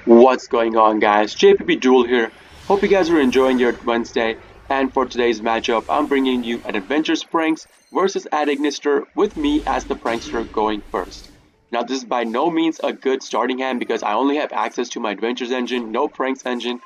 What's going on, guys? JPP Duel here. Hope you guys are enjoying your Wednesday. And for today's matchup, I'm bringing you an Adventure Pranks versus Adegnister with me as the prankster going first. Now, this is by no means a good starting hand because I only have access to my Adventures engine, no Pranks engine.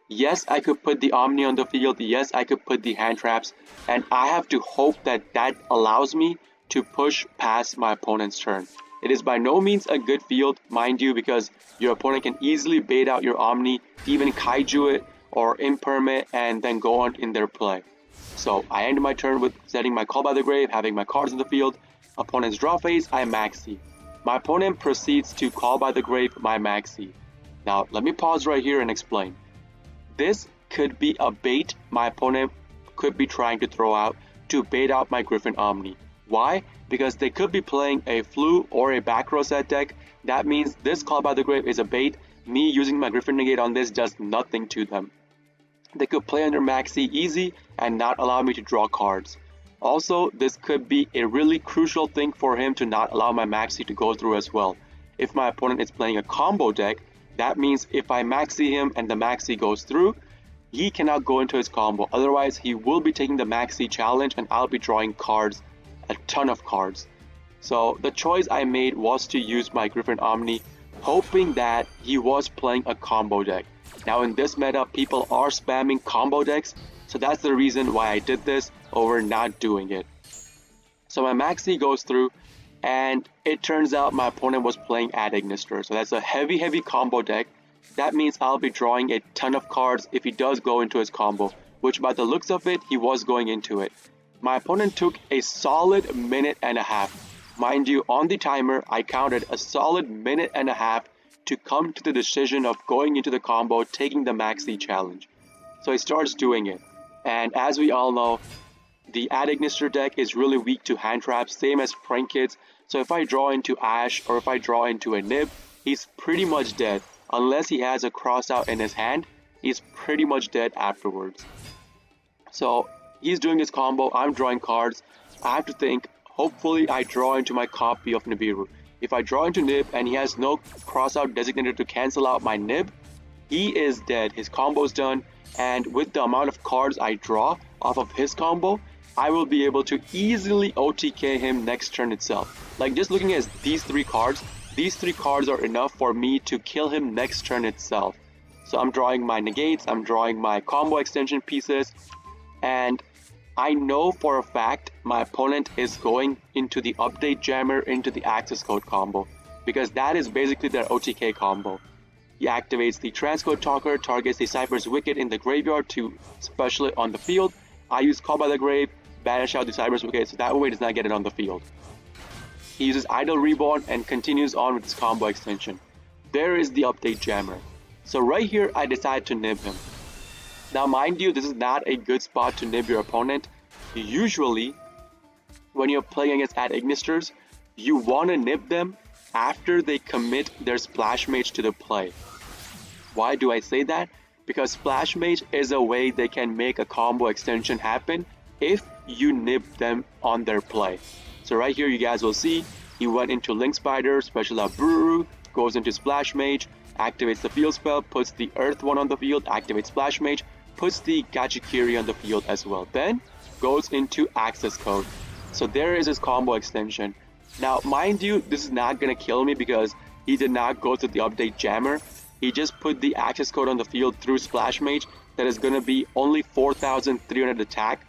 Yes, I could put the Omni on the field. Yes, I could put the hand traps. And I have to hope that that allows me to push past my opponent's turn. It is by no means a good field, mind you, because your opponent can easily bait out your Omni, even Kaiju it or Imperm, and then go on in their play. So I end my turn with setting my Call by the Grave, having my cards in the field. Opponent's draw phase, I MAXX. My opponent proceeds to Call by the Grave my MAXX. Now let me pause right here and explain. This could be a bait my opponent could be trying to throw out to bait out my Griffin Omni. Why? Because they could be playing a Flu or a back row set deck. That means this Call by the Grave is a bait. Me using my Griffin Negate on this does nothing to them. They could play under MAXX easy and not allow me to draw cards. Also, this could be a really crucial thing for him to not allow my MAXX to go through as well. If my opponent is playing a combo deck, that means if I MAXX him and the MAXX goes through, he cannot go into his combo. Otherwise, he will be taking the MAXX challenge and I'll be drawing cards, a ton of cards. So the choice I made was to use my Griffin Omni, hoping that he was playing a combo deck. Now in this meta, people are spamming combo decks, so that's the reason why I did this over not doing it. So my MAXX goes through, and it turns out my opponent was playing Adegnister. So that's a heavy combo deck. That means I'll be drawing a ton of cards if he does go into his combo, which by the looks of it, he was going into it. My opponent took a solid minute and a half. Mind you, on the timer, I counted a solid minute and a half to come to the decision of going into the combo, taking the MAXX challenge. So he starts doing it. And as we all know, the Adegnister deck is really weak to hand traps, same as Prank Kids. So if I draw into Ash or if I draw into a Nib, he's pretty much dead. Unless he has a cross out in his hand, he's pretty much dead afterwards. So he's doing his combo, I'm drawing cards. I have to think, hopefully I draw into my copy of Nibiru. If I draw into Nib and he has no cross out designated to cancel out my Nib, he is dead, his combo's done. And with the amount of cards I draw off of his combo, I will be able to easily OTK him next turn itself. Like just looking at these three cards are enough for me to kill him next turn itself. So I'm drawing my negates, I'm drawing my combo extension pieces, and I know for a fact my opponent is going into the update jammer into the access code combo, because that is basically their OTK combo. He activates the transcode talker, targets the Cypher's Wicket in the graveyard to special it on the field. I use Call by the Grave, banish out the Cypher's Wicket so that way it does not get it on the field. He uses Idle Reborn and continues on with his combo extension. There is the update jammer. So right here I decide to nib him. Now mind you, this is not a good spot to nib your opponent. Usually, when you're playing against Adegnisters, you want to nib them after they commit their Splash Mage to the play. Why do I say that? Because Splash Mage is a way they can make a combo extension happen if you nib them on their play. So right here you guys will see, he went into Link Spider, special out Bururu, goes into Splash Mage, activates the field spell, puts the Earth one on the field, activates Splash Mage, puts the Gachikiri on the field as well. Then goes into access code. So there is his combo extension. Now mind you, this is not gonna kill me because he did not go to the update jammer. He just put the access code on the field through Splash Mage that is gonna be only 4,300 attack,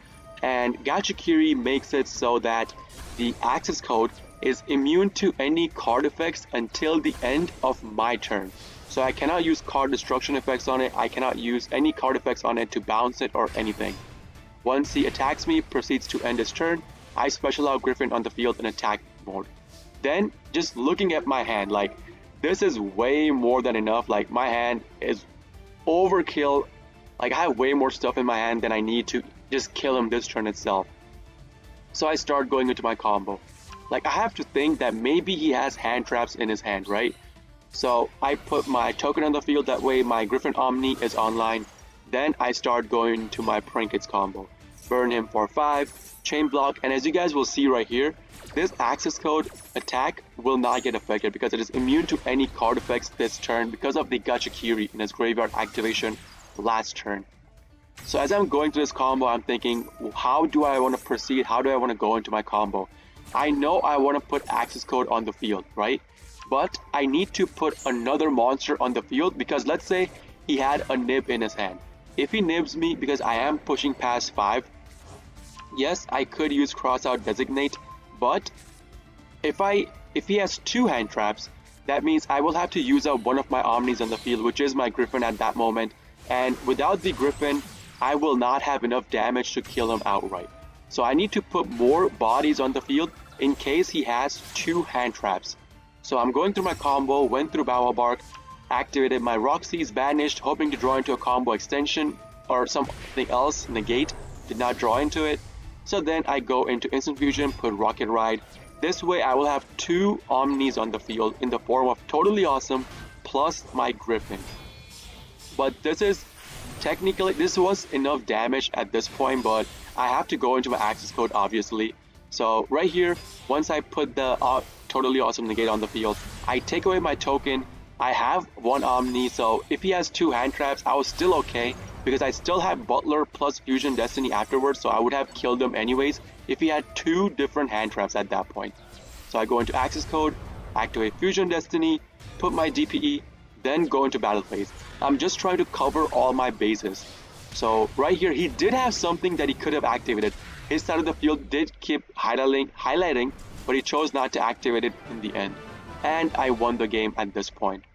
and Gachikiri makes it so that the access code is immune to any card effects until the end of my turn. So I cannot use card destruction effects on it, I cannot use any card effects on it to bounce it or anything. Once he attacks me, proceeds to end his turn, I special out Griffin on the field in attack mode. Then just looking at my hand, like this is way more than enough. Like my hand is overkill. Like I have way more stuff in my hand than I need to just kill him this turn itself. So I start going into my combo. Like I have to think that maybe he has hand traps in his hand, right? So I put my token on the field, that way my Griffin Omni is online. Then I start going to my Prank Kids combo. burn him for 5, chain block, and as you guys will see right here, this access code attack will not get affected because it is immune to any card effects this turn because of the Gachakiri in his graveyard activation last turn. So as I'm going through this combo, I'm thinking, how do I want to proceed? How do I want to go into my combo? I know I want to put access code on the field, right? But I need to put another monster on the field because let's say he had a nib in his hand. If he nibs me because I am pushing past 5, yes, I could use crossout designate, but if he has 2 hand traps, that means I will have to use up one of my Omnis on the field, which is my Griffin at that moment, and without the Griffin, I will not have enough damage to kill him outright. So I need to put more bodies on the field in case he has 2 hand traps. So I'm going through my combo, went through Bawa Bark, activated my Roxy's Banished, hoping to draw into a combo extension or something else, negate, did not draw into it. So then I go into Instant Fusion, put Rocket Ride. This way I will have 2 Omnis on the field in the form of Totally Awesome plus my Griffin. But this was enough damage at this point, but I have to go into my access code obviously. So right here, once I put the Totally Awesome negate on the field, I take away my token. I have 1 Omni, so if he has 2 hand traps, I was still okay because I still have Butler plus Fusion Destiny afterwards, so I would have killed him anyways if he had 2 different hand traps at that point. So I go into access code, activate Fusion Destiny, put my DPE, then go into battle phase. I'm just trying to cover all my bases. So right here, he did have something that he could have activated. His side of the field did keep highlighting, but he chose not to activate it in the end. And I won the game at this point.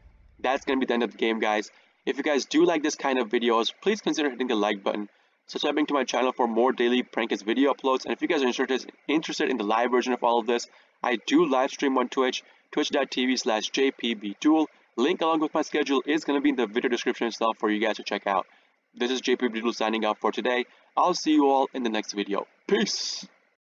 That's going to be the end of the game, guys. If you guys do like this kind of videos, please consider hitting the like button, subscribing to my channel for more daily Prankist video uploads, and if you guys are interested in the live version of all of this, I do live stream on Twitch, twitch.tv/jpbduel. Link along with my schedule is going to be in the video description itself for you guys to check out. This is JPBDuel signing out for today. I'll see you all in the next video. Peace!